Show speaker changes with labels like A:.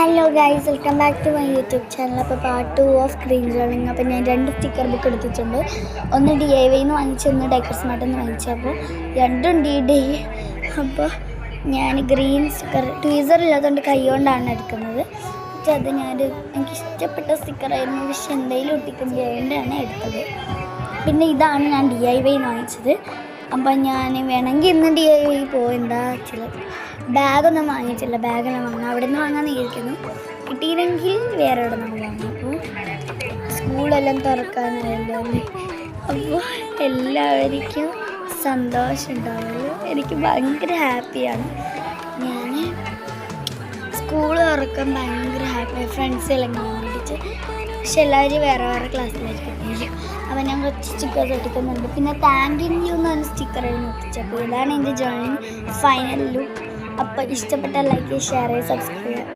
A: Hello guys, welcome back to my YouTube channel. അപ്പോൾ part 2 of green journaling. അപ്പോൾ ഞാൻ 2 sticker book എടുത്തിട്ടുണ്ട്. ഒന്ന് DIYന്ന് വാങ്ങിച്ചു, ഒന്ന് ഡേക്കർ സ്മാർട്ടിൽ നിന്ന് വാങ്ങിച്ചു. അപ്പോൾ രണ്ടും DD. അപ്പോൾ ഞാൻ ഗ്രീൻ സ്റ്റിക്കർ ട്വീസർ ഇല്ലാത്തതുകൊണ്ട് കൈ കൊണ്ടാണ് എടുക്കുന്നത്. പക്ഷേ അത് എനിക്കിഷ്ടപ്പെട്ട സ്റ്റിക്കറായിരുന്നു, പക്ഷെ എന്തെങ്കിലും ഒട്ടിക്കുന്നതുകൊണ്ടാണ് എടുത്തത്. പിന്നെ ഇതാണ് ഞാൻ DIYന്ന് വാങ്ങിച്ചത്. അപ്പം ഞാൻ വേണമെങ്കിൽ ഇന്ന് DIY പോയെന്താ ചില ബാഗൊന്നും വാങ്ങിച്ചില്ല. ബാഗെല്ലാം വാങ്ങാം, അവിടെ നിന്ന് വാങ്ങാൻ ഇരിക്കുന്നു. കിട്ടിയില്ലെങ്കിൽ വേറെ എവിടെ നിന്ന് വാങ്ങാം. അപ്പോൾ സ്കൂളെല്ലാം തുറക്കാനായല്ലോ. അപ്പോൾ എല്ലാവർക്കും സന്തോഷം ഉണ്ടാവുമല്ലോ. എനിക്ക് ഭയങ്കര ഹാപ്പിയാണ്. ഞാൻ സ്കൂൾ തുറക്കാൻ ഭയങ്കര ഹാപ്പിയായി. ഫ്രണ്ട്സെല്ലാം കാണാൻ വേണ്ടിയിട്ട്. പക്ഷെ എല്ലാവരും വേറെ വേറെ ക്ലാസ്സിലായിരിക്കും. അപ്പോൾ ഞാൻ കുറച്ച് സ്റ്റിക്കേഴ്സ് ഒട്ടിക്കുന്നുണ്ട്. പിന്നെ താങ്ക് യു എന്ന് പറഞ്ഞ സ്റ്റിക്കറായിരുന്നു ഒട്ടിച്ചപ്പോൾ. ഇതാണ് എൻ്റെ ജേർണി ഫൈനൽ ലുക്ക്. അപ്പോൾ ഇഷ്ടപ്പെട്ട ലൈക്ക്, ഷെയർ, സബ്സ്ക്രൈബ്.